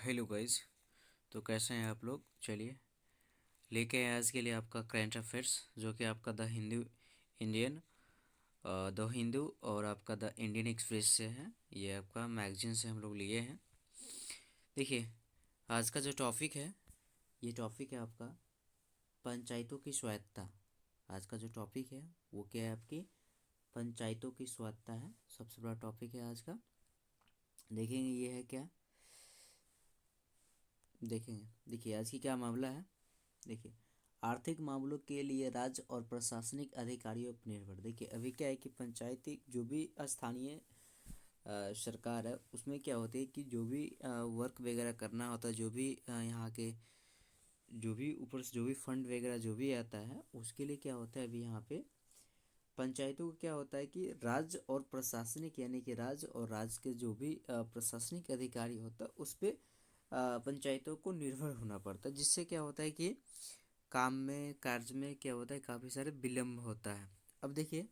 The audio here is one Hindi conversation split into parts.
Hello guys. तो कैसे हैं आप लोग? चलिए लेके आए आज के लिए आपका करंट अफेयर्स, जो कि आपका the Hindu Indian the Hindu और आपका द इंडियन एक्सप्रेस से है। ये आपका मैगजीन से हम लोग लिए हैं। देखिए, आज का जो टॉपिक है, ये टॉपिक है आपका पंचायतों की स्वायत्ता। आज का जो टॉपिक है वो क्या है? आपकी पंचायतों की स्वायत्ता है। सबसे बड़ा टॉपिक है आज का। देखेंगे ये है क्या, देखेंगे। देखिए आज की क्या मामला है। देखिए, आर्थिक मामलों के लिए राज्य और प्रशासनिक अधिकारियों पर निर्भर। देखिए अभी क्या है कि पंचायती जो भी स्थानीय सरकार है, उसमें क्या होती है कि जो भी वर्क वगैरह करना होता है, जो भी यहाँ के जो भी ऊपर से जो भी फंड वगैरह जो भी आता है, उसके लिए क्या होता है अभी यहाँ पे पंचायतों को क्या होता है कि राज्य और प्रशासनिक, यानी कि राज्य और राज्य के जो भी प्रशासनिक अधिकारी होता है उस पर पंचायतों को निर्भर होना पड़ता है, जिससे क्या होता है कि काम में कार्य में क्या होता है, काफ़ी सारे विलम्ब होता है। अब देखिए,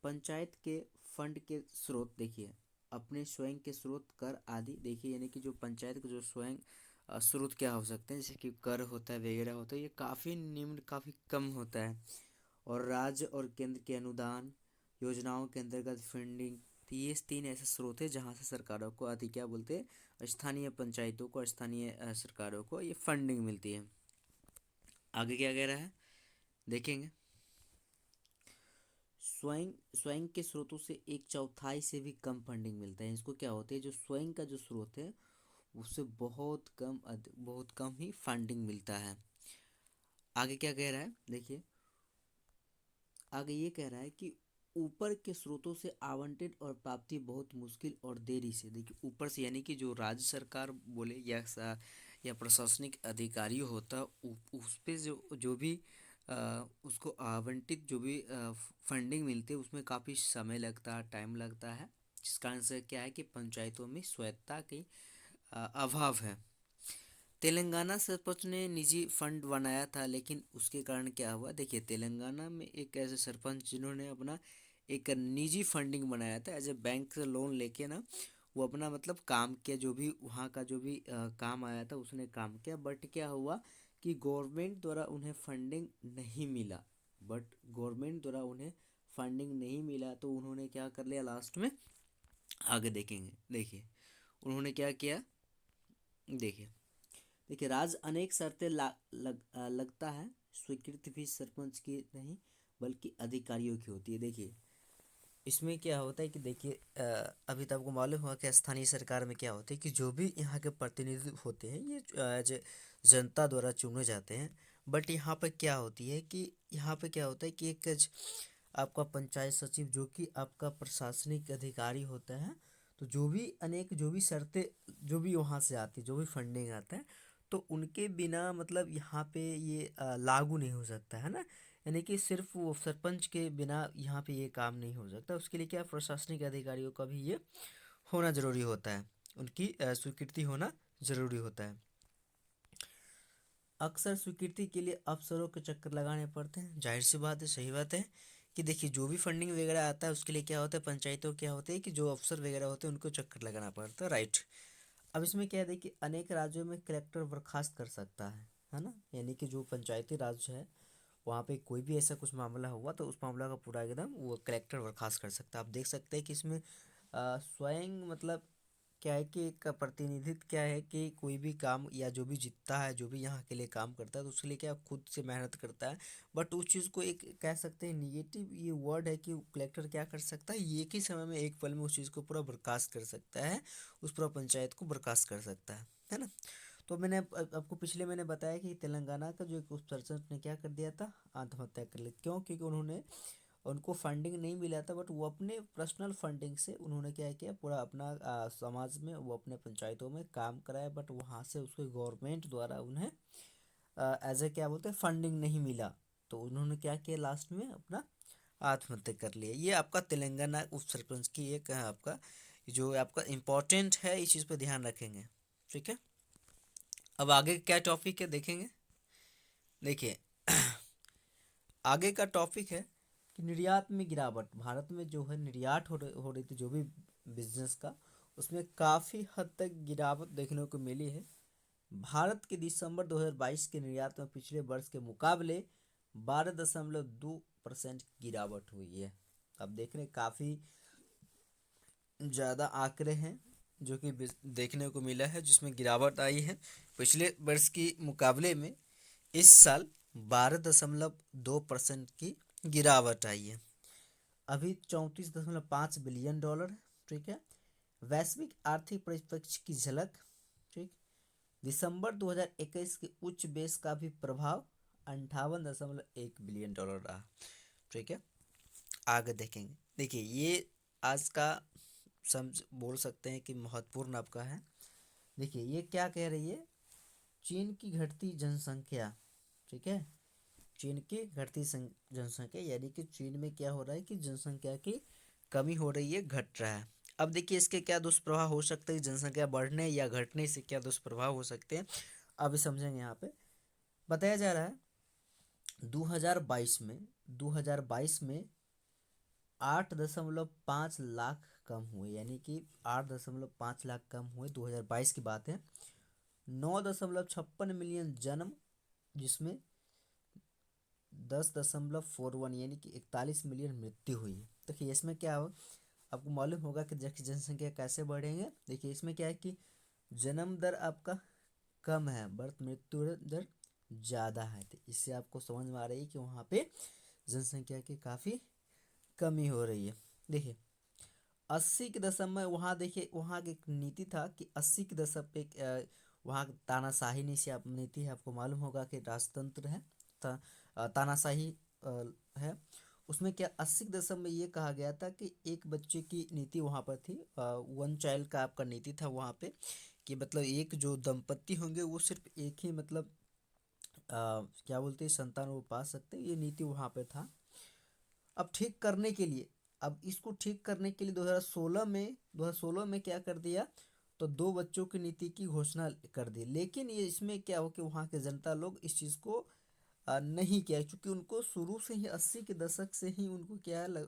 पंचायत के फंड के स्रोत देखिए, अपने स्वयं के स्रोत, कर आदि। देखिए यानी कि जो पंचायत के जो स्वयं स्रोत क्या हो सकते हैं, जैसे कि कर होता है वगैरह होता है, ये काफ़ी निम्न, काफ़ी कम होता है। और राज्य और केंद्र के अनुदान योजनाओं के अंतर्गत फंडिंग। तो ये तीन ऐसे स्रोत है जहाँ से सरकारों को आदि क्या बोलते हैं, स्थानीय पंचायतों को, स्थानीय सरकारों को ये फंडिंग मिलती है। आगे क्या कह रहा है देखेंगे। स्वयं स्वयं के स्रोतों से एक चौथाई से भी कम फंडिंग मिलता है। इसको क्या होता है, जो स्वयं का जो स्रोत है उससे बहुत कम ही फंडिंग मिलता है। आगे क्या कह रहा है देखिए, आगे ये कह रहा है कि ऊपर के स्रोतों से आवंटित और प्राप्ति बहुत मुश्किल और देरी से। देखिए ऊपर से यानी कि जो राज्य सरकार बोले या प्रशासनिक अधिकारी होता, उस पे जो जो भी उसको आवंटित जो भी फंडिंग मिलती है, उसमें काफ़ी समय लगता है, टाइम लगता है। जिस कारण से क्या है कि पंचायतों में स्वायत्ता की अभाव है। तेलंगाना सरपंच ने निजी फंड बनाया था, लेकिन उसके कारण क्या हुआ। देखिए तेलंगाना में एक ऐसे सरपंच जिन्होंने अपना एक निजी फंडिंग बनाया था, एज ए बैंक से लोन लेके ना, वो अपना मतलब काम किया, जो भी वहाँ का जो भी काम आया था उसने काम किया। बट क्या हुआ कि गवर्नमेंट द्वारा उन्हें फंडिंग नहीं मिला। बट गवर्नमेंट द्वारा उन्हें फंडिंग नहीं मिला तो उन्होंने क्या कर लिया लास्ट में, आगे देखेंगे। देखिए उन्होंने क्या किया, देखिए देखिए राज्य अनेक शर्तें लगता है। स्वीकृति भी सरपंच की नहीं बल्कि अधिकारियों की होती है। देखिए इसमें क्या होता है कि देखिए अभी तो आपको मालूम होगा कि स्थानीय सरकार में क्या होता है कि जो भी यहाँ के प्रतिनिधि होते हैं, ये जनता द्वारा चुने जाते हैं। बट यहाँ पर क्या होती है कि यहाँ पे क्या होता है कि आपका पंचायत सचिव, जो कि आपका प्रशासनिक अधिकारी होता है, तो जो भी अनेक जो भी शर्तें जो भी वहाँ से आती, जो भी फंडिंग आता है, तो उनके बिना मतलब यहाँ पे ये लागू नहीं हो सकता है ना। यानी कि सिर्फ वो सरपंच के बिना यहाँ पे ये काम नहीं हो सकता। उसके लिए क्या, प्रशासनिक अधिकारियों का भी ये होना ज़रूरी होता है, उनकी स्वीकृति होना ज़रूरी होता है। अक्सर स्वीकृति के लिए अफसरों के चक्कर लगाने पड़ते हैं। जाहिर सी बात है, सही बात है कि देखिए जो भी फंडिंग वगैरह आता है उसके लिए क्या होता है, पंचायतों क्या होते हैं कि जो अफसर वगैरह होते हैं उनको चक्कर लगाना पड़ता है, राइट। अब इसमें क्या है, देखिए अनेक राज्यों में कलेक्टर बर्खास्त कर सकता है ना। यानी कि जो पंचायती राज है, वहाँ पे कोई भी ऐसा कुछ मामला हुआ तो उस मामला का पूरा एकदम वो कलेक्टर बर्खास्त कर सकता है। आप देख सकते हैं कि इसमें स्वयं मतलब क्या है कि एक प्रतिनिधित्व क्या है कि कोई भी काम या जो भी जीतता है, जो भी यहाँ के लिए काम करता है, तो उसके लिए क्या खुद से मेहनत करता है। बट उस चीज़ को एक कह सकते हैं निगेटिव ये वर्ड है कि कलेक्टर क्या कर सकता है, एक ही समय में एक पल में उस चीज़ को पूरा बर्खास्त कर सकता है, उस पूरा पंचायत को बर्खास्त कर सकता है ना। तो मैंने आपको पिछले मैंने बताया कि तेलंगाना का जो एक उप सरपंच ने क्या कर दिया था, आत्महत्या कर ली। क्यों? क्योंकि उन्होंने उनको फंडिंग नहीं मिला था, बट वो अपने पर्सनल फंडिंग से उन्होंने क्या किया, पूरा अपना समाज में वो अपने पंचायतों में काम कराया। बट वहाँ से उसको गवर्नमेंट द्वारा उन्हें एज ए क्या बोलते हैं फंडिंग नहीं मिला, तो उन्होंने क्या किया लास्ट में अपना आत्महत्या कर लिया। ये आपका तेलंगाना उप सरपंच की एक आपका जो आपका इम्पोर्टेंट है, इस चीज़ पर ध्यान रखेंगे, ठीक है। अब आगे क्या टॉपिक है देखेंगे। देखिए आगे का टॉपिक है कि निर्यात में गिरावट। भारत में जो है निर्यात हो रही थी जो भी बिजनेस का, उसमें काफ़ी हद तक गिरावट देखने को मिली है। भारत के दिसंबर 2022 के निर्यात में पिछले वर्ष के मुकाबले 12.2% गिरावट हुई है। अब देख रहे काफ़ी ज़्यादा आंकड़े हैं जो कि देखने को मिला है, जिसमें गिरावट आई है। पिछले वर्ष की मुकाबले में इस साल 12.2% की गिरावट आई है। अभी 34.5 बिलियन डॉलर है। ठीक है। वैश्विक आर्थिक परिप्रेक्ष्य की झलक। ठीक। दिसंबर 2021 के उच्च बेस का भी प्रभाव 58.1 बिलियन डॉलर रहा। ठीक है। आगे देखेंगे। देखिए ये आज का समझ बोल सकते हैं कि महत्वपूर्ण आपका है। देखिए ये क्या कह रही है, चीन की घटती जनसंख्या। ठीक है। चीन की घटती जनसंख्या, यानी कि चीन में क्या हो रहा है कि जनसंख्या की कमी हो रही है, घट रहा है। अब देखिए इसके क्या दुष्प्रभाव हो सकते हैं, जनसंख्या बढ़ने या घटने से क्या दुष्प्रभाव हो सकते हैं, अभी समझेंगे। यहाँ पे बताया जा रहा है 2022 में 8.5 लाख कम हुए, यानी कि 8.5 लाख कम हुए, 2022 की बात है। 9.56 मिलियन जन्म, जिसमें 10.41 यानी कि 41 मिलियन मृत्यु हुई है। देखिए इसमें क्या हो, आपको मालूम होगा कि जनसंख्या कैसे बढ़ेंगे। देखिए इसमें क्या है कि जन्म दर आपका कम है, बर्थ मृत्यु दर ज़्यादा है। तो इससे आपको समझ में आ रही है कि वहाँ पे जनसंख्या की काफ़ी कमी हो रही है। देखिए 80 के दशक में वहाँ, देखिए वहाँ की एक नीति था कि 80 के दशक पे वहाँ तानाशाही नीति है। आपको मालूम होगा कि राजतंत्र है, तानाशाही है। उसमें क्या 80 के दशक में ये कहा गया था कि एक बच्चे की नीति वहाँ पर थी, वन चाइल्ड का आपका नीति था वहाँ पे, कि मतलब एक जो दंपत्ति होंगे वो सिर्फ एक ही मतलब क्या बोलते हैं संतान वो पा सकते हैं, ये नीति वहाँ पे था। अब ठीक करने के लिए, अब इसको ठीक करने के लिए 2016 में क्या कर दिया, तो दो बच्चों की नीति की घोषणा कर दी। लेकिन ये इसमें क्या हो कि वहाँ के जनता लोग इस चीज़ को नहीं किया, क्योंकि उनको शुरू से ही 80 के दशक से ही उनको क्या है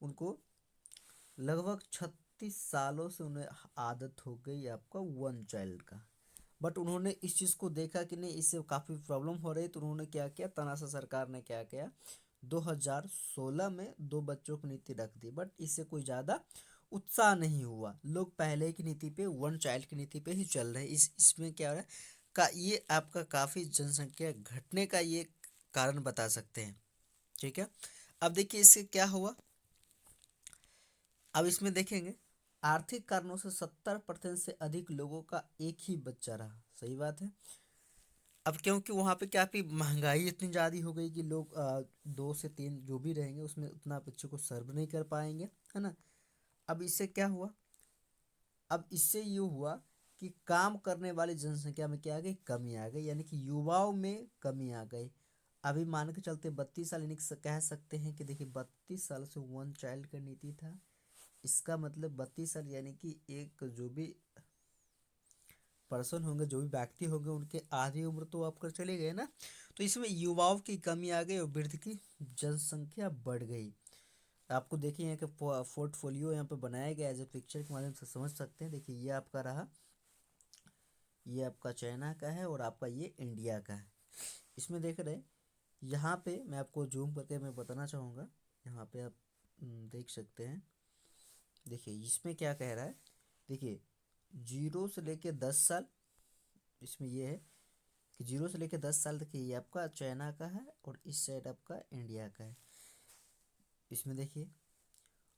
उनको लगभग 36 सालों से उन्हें आदत हो गई आपका वन चाइल्ड का। बट उन्होंने इस चीज़ को देखा कि नहीं, इससे काफ़ी प्रॉब्लम हो रही, तो उन्होंने क्या किया, तानाशाह सरकार ने क्या किया, 2016 में दो बच्चों की नीति रख दी। बट इससे कोई ज़्यादा उत्साह नहीं हुआ, लोग पहले की नीति पे, वन चाइल्ड की नीति पे ही चल रहे हैं। इसमें क्या हो रहा है का, ये आपका काफ़ी जनसंख्या घटने का ये कारण बता सकते हैं। ठीक है। अब देखिए इससे क्या हुआ, अब इसमें देखेंगे आर्थिक कारणों से 70% से अधिक लोगों का एक ही बच्चा रहा। सही बात है। अब क्योंकि वहाँ पे क्या महंगाई इतनी ज़्यादा हो गई कि लोग 2 से 3 जो भी रहेंगे उसमें उतना बच्चों को सर्व नहीं कर पाएंगे, है ना। अब इससे क्या हुआ, अब इससे ये हुआ कि काम करने वाली जनसंख्या में क्या आ गई, कमी आ गई, यानी कि युवाओं में कमी आ गई। अभी मान के चलते 32 साल, यानी कि कह सकते हैं कि देखिए 32 साल से वन चाइल्ड का नीति था। इसका मतलब 32 साल यानी कि एक जो भी पर्सन होंगे, जो भी व्यक्ति होंगे, उनके आधी उम्र तो आप कर चले गए ना। तो इसमें युवाओं की कमी आ गई और वृद्ध की जनसंख्या बढ़ गई। आपको देखिए यहाँ के पोर्टफोलियो यहाँ पे बनाया गया है, जो पिक्चर के माध्यम से समझ सकते हैं। देखिए ये आपका रहा, ये आपका चाइना का है और आपका ये इंडिया का है। इसमें देख रहे हैं, यहाँ पे मैं आपको जूम करके मैं बताना चाहूँगा, यहाँ पे आप देख सकते हैं। देखिए इसमें क्या कह रहा है, देखिए 0 से लेके 10 साल, इसमें ये है कि 0 से लेके 10 साल तक ये आपका चाइना का है और इस साइड आपका इंडिया का है। इसमें देखिए,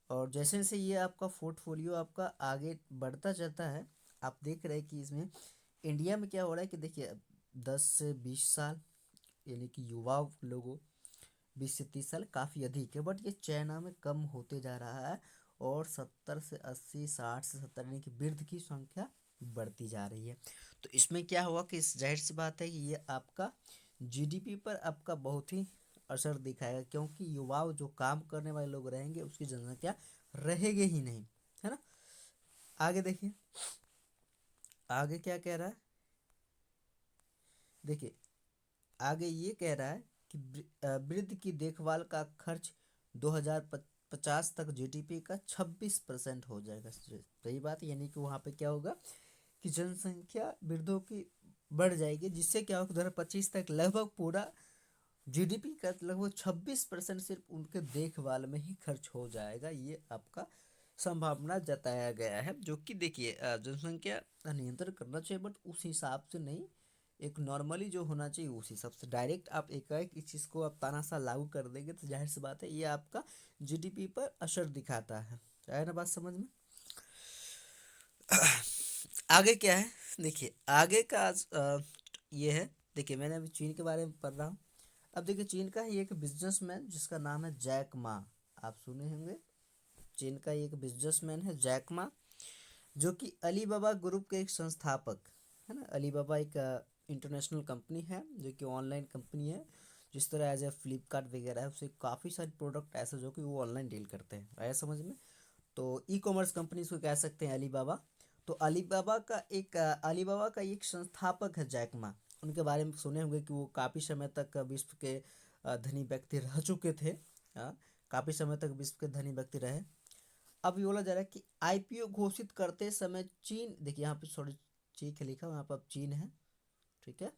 और जैसे जैसे ये आपका पोर्टफोलियो आपका आगे बढ़ता जाता है, आप देख रहे हैं कि इसमें इंडिया में क्या हो रहा है कि देखिए 10 से 20 साल, यानी कि युवा लोगों 20 से 30 साल काफ़ी अधिक है। बट ये चाइना में कम होते जा रहा है और 70 से 80, 60 से 70 यानी कि वृद्ध की संख्या बढ़ती जा रही है। तो इसमें क्या हुआ कि जाहिर सी बात है कि ये आपका जीडीपी पर आपका बहुत ही असर दिखाएगा, क्योंकि युवा जो काम करने वाले लोग रहेंगे उसकी जनसंख्या रहेगी ही नहीं, है ना। आगे देखिए, आगे क्या कह रहा है, देखिए आगे ये कह रहा है कि वृद्ध की देखभाल का खर्च 2050 तक जीडीपी का 26% हो जाएगा। सही बात है, यानी कि वहाँ पे क्या होगा कि जनसंख्या वृद्धों की बढ़ जाएगी, जिससे क्या होगा 2025 तक लगभग पूरा जीडीपी का लगभग 26% सिर्फ उनके देखभाल में ही खर्च हो जाएगा। ये आपका संभावना जताया गया है, जो कि देखिए जनसंख्या नियंत्रण करना चाहिए, बट उस हिसाब से नहीं, एक नॉर्मली जो होना चाहिए उस हिसाब से। डायरेक्ट आप एकाएक इस चीज़ को आप तानाशाह लागू कर देंगे तो जाहिर सी बात है ये आपका जीडीपी पर असर दिखाता है। आया ना बात समझ में? आगे क्या है, देखिए आगे का आज ये है। देखिए मैंने अभी चीन के बारे में पढ़ रहा हूँ। अब देखिए चीन का ही एक बिजनेसमैन जिसका नाम है जैक मा, आप सुने होंगे। चीन का एक बिजनेसमैन है जैक मा, जो कि अलीबाबा ग्रुप के एक संस्थापक है ना। अलीबाबा एक इंटरनेशनल कंपनी है जो कि ऑनलाइन कंपनी है, जिस तरह एज ए फ्लिपकार्ट वगैरह है, उससे काफ़ी सारे प्रोडक्ट ऐसे जो कि वो ऑनलाइन डील करते हैं। आया समझ में? तो ई कॉमर्स कंपनी इसको कह सकते हैं अलीबाबा। तो अलीबाबा का एक संस्थापक है जैक मा। उनके बारे में सुने होंगे कि वो काफ़ी समय तक विश्व के धनी व्यक्ति रह चुके थे। काफ़ी समय तक विश्व के धनी व्यक्ति रहे। अब ये बोला जा रहा है कि आईपीओ घोषित करते समय चीन, देखिए यहाँ पे सॉरी चीन लिखा हुआ, यहाँ पर चीन है, ठीक है,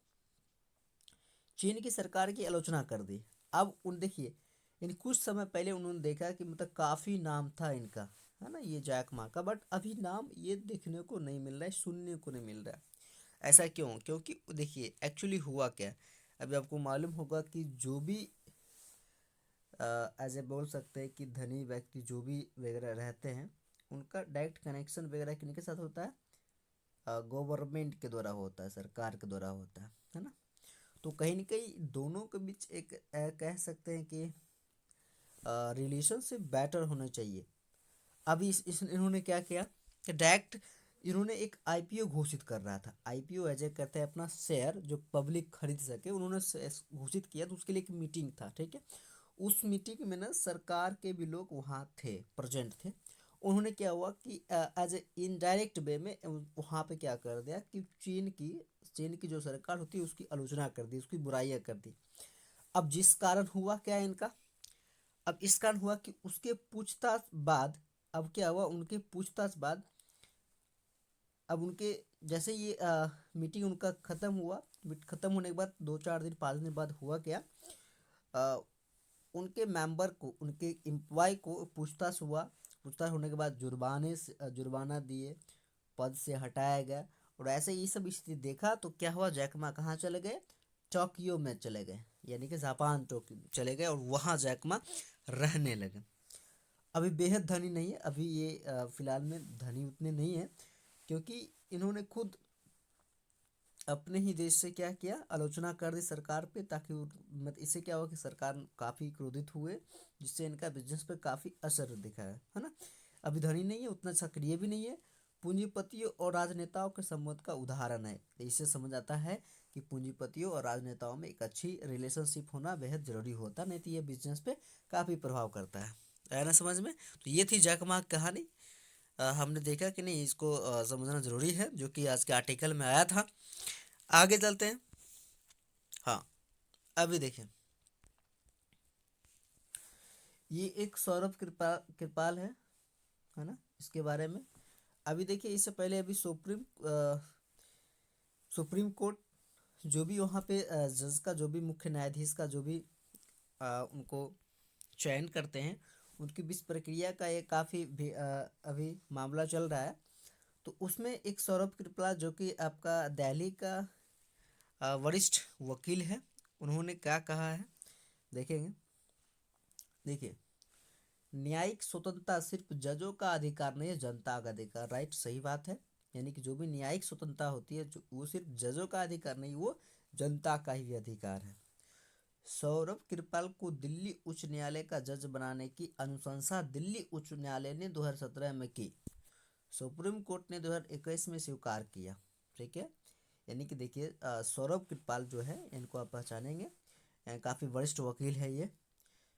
चीन की सरकार की आलोचना कर दी। अब उन देखिए इन कुछ समय पहले उन्होंने देखा कि मतलब काफ़ी नाम था इनका, है ना, ये जैक मा का, बट अभी नाम ये देखने को नहीं मिल रहा है, सुनने को नहीं मिल रहा है। ऐसा क्यों? क्योंकि देखिए एक्चुअली हुआ क्या, अभी आपको मालूम होगा कि जो भी एज ए बोल सकते हैं कि धनी व्यक्ति जो भी वगैरह रहते हैं, उनका डायरेक्ट कनेक्शन वगैरह किनके साथ होता है? गवर्नमेंट के द्वारा होता है, सरकार के द्वारा होता है ना। तो कहीं ना कहीं दोनों के बीच एक कह सकते हैं कि रिलेशनशिप बेटर होना चाहिए। अभी इन्होंने क्या किया कि डायरेक्ट इन्होंने एक आईपीओ घोषित कर रहा था। आईपीओ एज ए कहते हैं अपना शेयर जो पब्लिक खरीद सके, उन्होंने घोषित किया, तो उसके लिए एक मीटिंग था, ठीक है। उस मीटिंग में ना सरकार के भी लोग वहाँ थे, प्रेजेंट थे। उन्होंने क्या हुआ कि एज ए इनडायरेक्ट वे में वहाँ पे क्या कर दिया कि चीन की जो सरकार होती है उसकी आलोचना कर दी, उसकी बुराइयाँ कर दी। अब जिस कारण हुआ क्या इनका, अब इस कारण हुआ कि उसके पूछताछ बाद, अब क्या हुआ उनके पूछताछ बाद, अब उनके जैसे ये मीटिंग उनका ख़त्म हुआ, ख़त्म होने के बाद 2-4 दिन 5 दिन बाद हुआ क्या, अ, उनके मेंबर को, उनके एम्प्लॉय को पूछताछ हुआ। पूछताछ होने के बाद जुर्माना दिए, पद से हटाया गया। और ऐसे ये सब स्थिति देखा तो क्या हुआ, जैकमा कहाँ चले गए? टोक्यो में चले गए, यानी कि जापान टोक्यो चले गए, और वहाँ जैकमा रहने लगे। अभी बेहद धनी नहीं है, अभी ये फिलहाल में धनी उतने नहीं है, क्योंकि इन्होंने खुद अपने ही देश से क्या किया, आलोचना कर दी सरकार पे, ताकि मतलब इससे क्या हुआ कि सरकार काफ़ी क्रोधित हुए, जिससे इनका बिजनेस पे काफ़ी असर दिखा है ना। अभी धनी नहीं है, उतना सक्रिय भी नहीं है, पूंजीपतियों और राजनेताओं के संबंध का उदाहरण है। तो इससे समझ आता है कि पूंजीपतियों और राजनेताओं में एक अच्छी रिलेशनशिप होना बेहद ज़रूरी होता, नहीं तो ये बिजनेस पे काफ़ी प्रभाव करता है। आया ना समझ में? तो ये थी जैक मा की कहानी। हमने देखा कि नहीं, इसको समझना ज़रूरी है, जो कि आज के आर्टिकल में आया था। आगे चलते हैं। हाँ, अभी देखें, ये एक सौरभ कृपाल है ना, इसके बारे में अभी देखिए। इससे पहले अभी सुप्रीम कोर्ट जो भी वहाँ पे जज का, जो भी मुख्य न्यायाधीश का जो भी उनको चयन करते हैं, उनकी बीच प्रक्रिया का ये काफ़ी अभी मामला चल रहा है। तो उसमें एक सौरभ कृपला जो कि आपका दिल्ली का वरिष्ठ वकील है, उन्होंने क्या कहा है देखेंगे। देखिए, न्यायिक स्वतंत्रता सिर्फ जजों का अधिकार नहीं है, जनता का अधिकार। राइट, सही बात है। यानी कि जो भी न्यायिक स्वतंत्रता होती है, जो वो सिर्फ जजों का अधिकार नहीं, वो जनता का ही अधिकार है। सौरभ कृपाल को दिल्ली उच्च न्यायालय का जज बनाने की अनुशंसा दिल्ली उच्च न्यायालय ने 2017 में की। सुप्रीम कोर्ट ने 2021 में स्वीकार किया, ठीक है। यानी कि देखिए सौरभ कृपाल जो है, इनको आप पहचानेंगे, काफ़ी वरिष्ठ वकील है ये।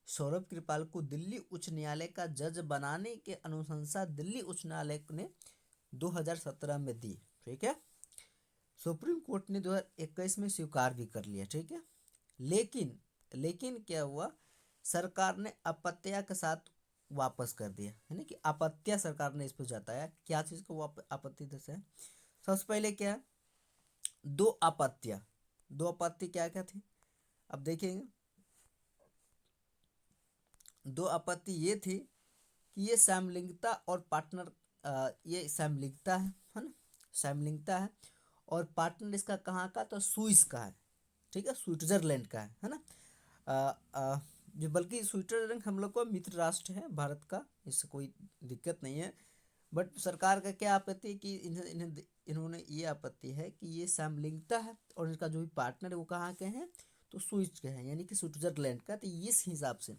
सौरभ कृपाल को दिल्ली उच्च न्यायालय का जज बनाने के अनुशंसा दिल्ली उच्च न्यायालय ने 2017 में दी, ठीक है। सुप्रीम कोर्ट ने 2021 में स्वीकार भी कर लिया, ठीक है। लेकिन लेकिन क्या हुआ, सरकार ने अपत्या के साथ वापस कर दिया, यानी कि आपत्तियां सरकार ने इस पर जताया। क्या चीज़ को आपत्ति दर्शाया? सबसे पहले क्या है, दो आपत्तियां। दो आपत्ति क्या क्या थी, अब देखेंगे। दो आपत्ति ये थी कि ये समलिंगता और पार्टनर, ये समलिंगता है ना, समलिंगता है, और पार्टनर इसका कहाँ का, तो स्विस का है, ठीक है, स्विट्जरलैंड का है ना। जो बल्कि स्विट्जरलैंड हम लोग का मित्र राष्ट्र है भारत का, इससे कोई दिक्कत नहीं है। बट सरकार का क्या आपत्ति है कि इन्होंने ये आपत्ति है कि ये समलिंगता है और इनका जो भी पार्टनर है वो कहाँ के हैं, तो स्विस के हैं, यानी कि स्विट्जरलैंड का। तो इस हिसाब से,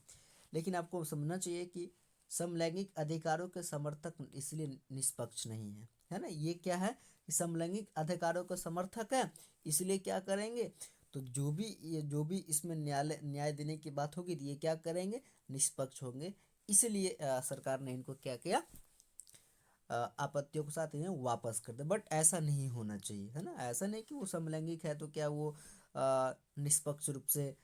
लेकिन आपको समझना चाहिए कि समलैंगिक अधिकारों के समर्थक इसलिए निष्पक्ष नहीं है ना। ये क्या है कि समलैंगिक अधिकारों का समर्थक है, इसलिए क्या करेंगे, तो जो भी इसमें न्याय देने की बात होगी तो ये क्या करेंगे, निष्पक्ष होंगे। इसलिए सरकार ने इनको क्या किया, आपत्तियों के साथ इन्हें वापस कर दे। बट ऐसा नहीं होना चाहिए, है ना। ऐसा नहीं कि वो समलैंगिक है तो क्या वो निष्पक्ष रूप से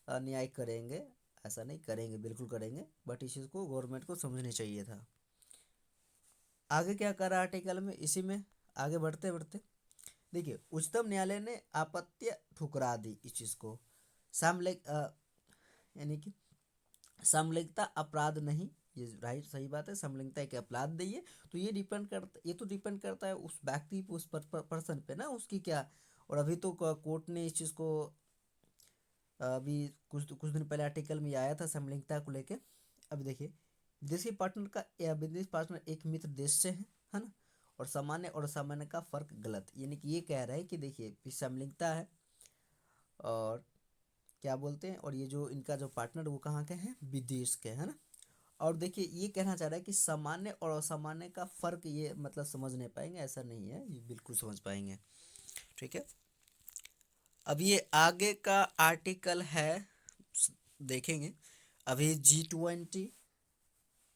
न्याय करेंगे, ऐसा नहीं करेंगे, बिल्कुल करेंगे। बट इस चीज़ को गवर्नमेंट को समझनी चाहिए था। आगे क्या करा आर्टिकल में, इसी में आगे बढ़ते बढ़ते देखिए, उच्चतम न्यायालय ने आपत्ति ठुकरा दी इस चीज़ को। समलैंग यानी कि समलैंगिकता अपराध नहीं, ये राइट, सही बात है, समलैंगिकता एक अपराध नहीं है। तो ये तो डिपेंड करता है उस व्यक्ति पे, उस पर्सन पे ना, उसकी क्या। और अभी तो कोर्ट ने इस चीज़ को, अभी कुछ दिन पहले आर्टिकल में आया था समलैंगिकता को लेके। अभी देखिए, विदेशी पार्टनर का या विदेशी पार्टनर एक मित्र देश से है ना, और सामान्य और असामान्य का फर्क गलत, यानी कि ये कह रहा है कि देखिए समलैंगिकता है और क्या बोलते हैं, और ये जो इनका जो पार्टनर वो कहाँ के हैं, विदेश के, है ना। और देखिए ये कहना चाह रहा है कि सामान्य और असामान्य का फर्क, ये मतलब समझ नहीं पाएंगे, ऐसा नहीं है, ये बिल्कुल समझ पाएंगे, ठीक है। अब ये आगे का आर्टिकल है, देखेंगे। अभी G20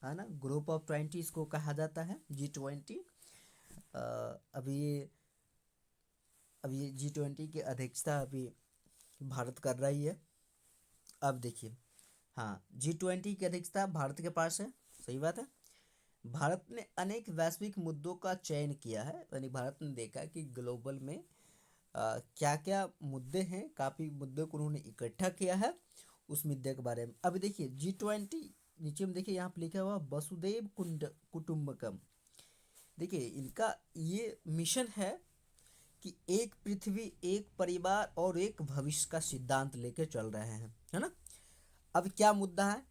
है ना, ग्रुप ऑफ 20 इसको कहा जाता है, G20। अभी ये G20 की अध्यक्षता अभी भारत कर रही है। अब देखिए, हाँ, G20 की अध्यक्षता भारत के पास है, सही बात है। भारत ने अनेक वैश्विक मुद्दों का चयन किया है, यानी भारत ने देखा कि ग्लोबल में क्या क्या मुद्दे हैं, काफ़ी मुद्दों को उन्होंने इकट्ठा किया है उस मुद्दे के बारे में। अभी देखिए G20, नीचे में देखिए यहाँ पे लिखा हुआ वसुदेव कुटुंबकम। देखिए इनका ये मिशन है कि एक पृथ्वी, एक परिवार और एक भविष्य का सिद्धांत लेके चल रहे हैं, है ना। अब क्या मुद्दा है,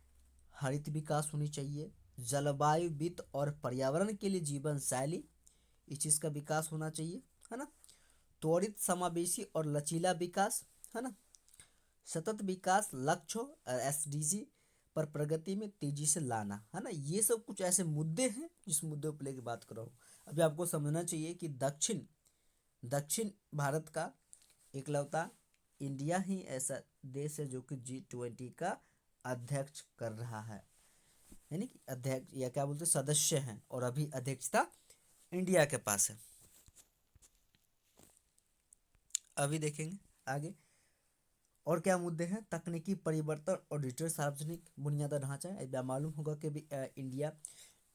हरित विकास होनी चाहिए, जलवायु वित्त और पर्यावरण के लिए जीवन शैली, इस चीज़ का विकास होना चाहिए, है ना। त्वरित, समावेशी और लचीला विकास, है ना। सतत विकास लक्ष्यों, SDG पर प्रगति में तेजी से लाना, है ना। ये सब कुछ ऐसे मुद्दे हैं जिस मुद्दे पर लेकर बात कर रहा हूँ। अभी आपको समझना चाहिए कि दक्षिण दक्षिण भारत का इकलौता इंडिया ही ऐसा देश है जो कि G20 का अध्यक्ष कर रहा है, यानी कि अध्यक्ष या क्या बोलते हैं, सदस्य हैं, और अभी अध्यक्षता इंडिया के पास है। अभी देखेंगे आगे और क्या मुद्दे हैं, तकनीकी परिवर्तन और डिजिटल सार्वजनिक बुनियादी ढांचा। ऐसा मालूम होगा कि भी इंडिया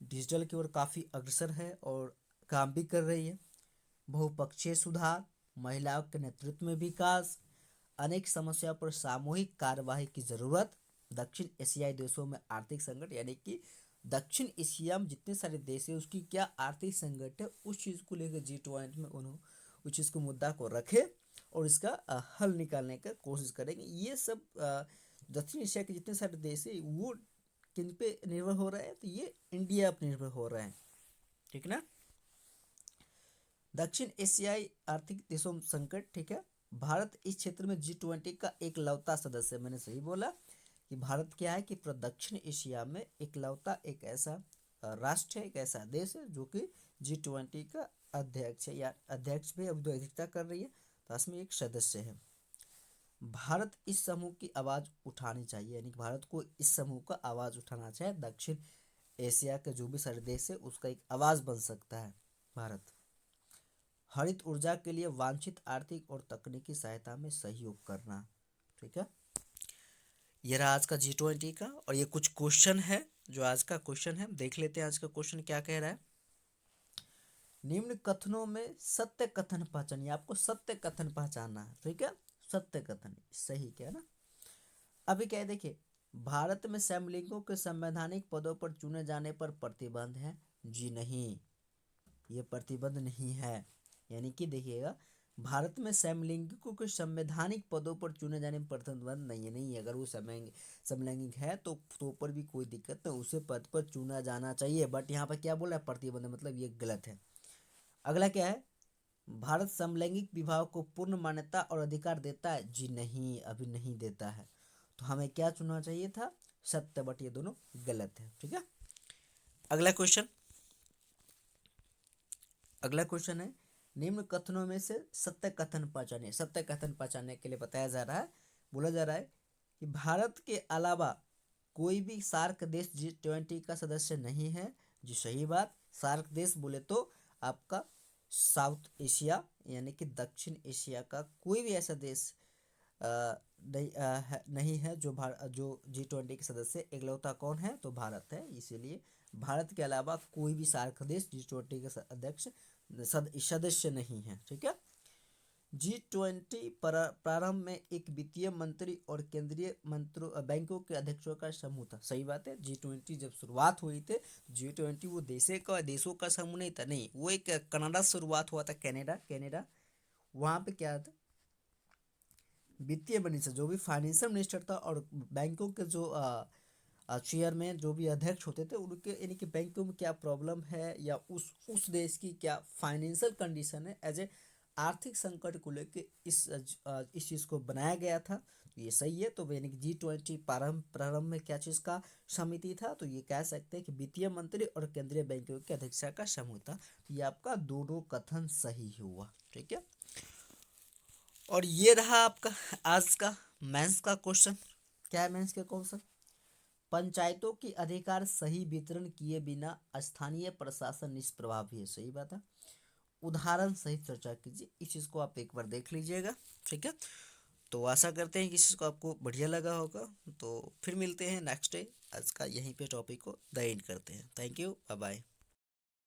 डिजिटल की ओर काफ़ी अग्रसर है और काम भी कर रही है। बहुपक्षीय सुधार, महिलाओं के नेतृत्व में विकास, अनेक समस्याओं पर सामूहिक कार्यवाही की जरूरत, दक्षिण एशियाई देशों में आर्थिक संकट, यानी कि दक्षिण एशिया में जितने सारे देश है उसकी क्या आर्थिक संकट है, उस चीज़ को लेकर G20 में उन्होंने उस चीज़ को मुद्दा को रखे और इसका हल निकालने का कोशिश करेंगे। ये सब दक्षिण एशिया के जितने सारे देश है वो किन पे निर्भर हो रहे हैं, तो ये इंडिया पर निर्भर हो रहे हैं, ठीक ना। दक्षिण एशियाई आर्थिक देशों में संकट, ठीक है। भारत इस क्षेत्र में G20 का एकलौता सदस्य है, मैंने सही बोला कि भारत क्या है कि पूरा दक्षिण एशिया में एकलौता एक ऐसा राष्ट्र है, एक ऐसा देश है जो कि G20 का अध्यक्ष है, या अध्यक्ष भी अब जो अध्यक्षता कर रही है तो उसमें एक सदस्य है। भारत इस समूह की आवाज़ उठानी चाहिए, यानी भारत को इस समूह का आवाज़ उठाना चाहिए। दक्षिण एशिया के जो भी सारे देश है उसका एक आवाज़ बन सकता है भारत। हरित ऊर्जा के लिए वांछित आर्थिक और तकनीकी सहायता में सहयोग करना, ठीक है। ये रहा आज का G20 का, और ये कुछ क्वेश्चन है जो आज का क्वेश्चन है, देख लेते हैं आज का क्वेश्चन क्या कह रहा है। निम्न कथनों में सत्य कथन पहचानिए, आपको सत्य कथन पहचानना है, ठीक है। सत्य कथन सही क्या है ना। अभी क्या है देखिए, भारत में समलिंगियों के संवैधानिक पदों पर चुने जाने पर प्रतिबंध है। जी नहीं, ये प्रतिबंध नहीं है। यानी कि देखिएगा, भारत में समलैंगिकों के संवैधानिक पदों पर चुने जाने में प्रतिबंध नहीं है। नहीं, अगर वो समलैंगिक है तो ऊपर भी कोई दिक्कत नहीं, उसे पद पर चुना जाना चाहिए। बट यहाँ पर क्या बोला है, प्रतिबंध, मतलब ये गलत है। अगला क्या है, भारत समलैंगिक विवाह को पूर्ण मान्यता और अधिकार देता है। जी नहीं, अभी नहीं देता है। तो हमें क्या चुनना चाहिए था, सत्य, बट ये दोनों गलत है, ठीक है। अगला क्वेश्चन, अगला क्वेश्चन है, निम्न कथनों में से सत्य कथन पहचानिए। सत्य कथन पहचानने के लिए बताया जा रहा है, बोला जा रहा है कि भारत के अलावा कोई भी सार्क देश G20 का सदस्य नहीं है। जी सही बात। सार्क देश बोले तो आपका साउथ एशिया यानी कि दक्षिण एशिया का कोई भी ऐसा देश नहीं है जो G20 के सदस्य। इकलौता कौन है, तो भारत है। इसीलिए भारत के अलावा कोई भी सार्क देश G20 के अध्यक्ष सदस्य नहीं है, ठीक है। G20 प्रारंभ में एक वित्तीय मंत्री और केंद्रीय मंत्रों बैंकों के अध्यक्षों का समूह था। सही बात है। G20 जब शुरुआत हुई थी, G20 वो देशों का समूह नहीं था, नहीं, वो एक कनाडा से शुरुआत हुआ था, कनाडा। वहाँ पे क्या था, वित्तीय मिनिस्टर, जो भी फाइनेंशियल मिनिस्टर था, और बैंकों के जो चेयरमैन, जो भी अध्यक्ष होते थे, उनके यानी कि बैंकों में क्या प्रॉब्लम है या उस देश की क्या फाइनेंशियल कंडीशन है, एज ए आर्थिक संकट को लेके इस चीज़ को बनाया गया था। तो ये सही है। तो यानी कि G20 प्रारंभ में क्या चीज़ का समिति था, तो ये कह सकते हैं कि वित्तीय मंत्री और केंद्रीय बैंकों के अध्यक्ष का समूह था। ये आपका दोनों कथन सही हुआ, ठीक है। और ये रहा आपका आज का मेंस का क्वेश्चन। क्या है मेंस के क्वेश्चन, पंचायतों की अधिकार सही वितरण किए बिना स्थानीय प्रशासन निष्प्रभावी है। सही बात है। उदाहरण सहित चर्चा कीजिए। इस चीज़ को आप एक बार देख लीजिएगा, ठीक है। तो आशा करते हैं कि इस चीज़ को आपको बढ़िया लगा होगा। तो फिर मिलते हैं नेक्स्ट डे। आज का यहीं पे टॉपिक को द एंड करते हैं। Thank you, bye bye.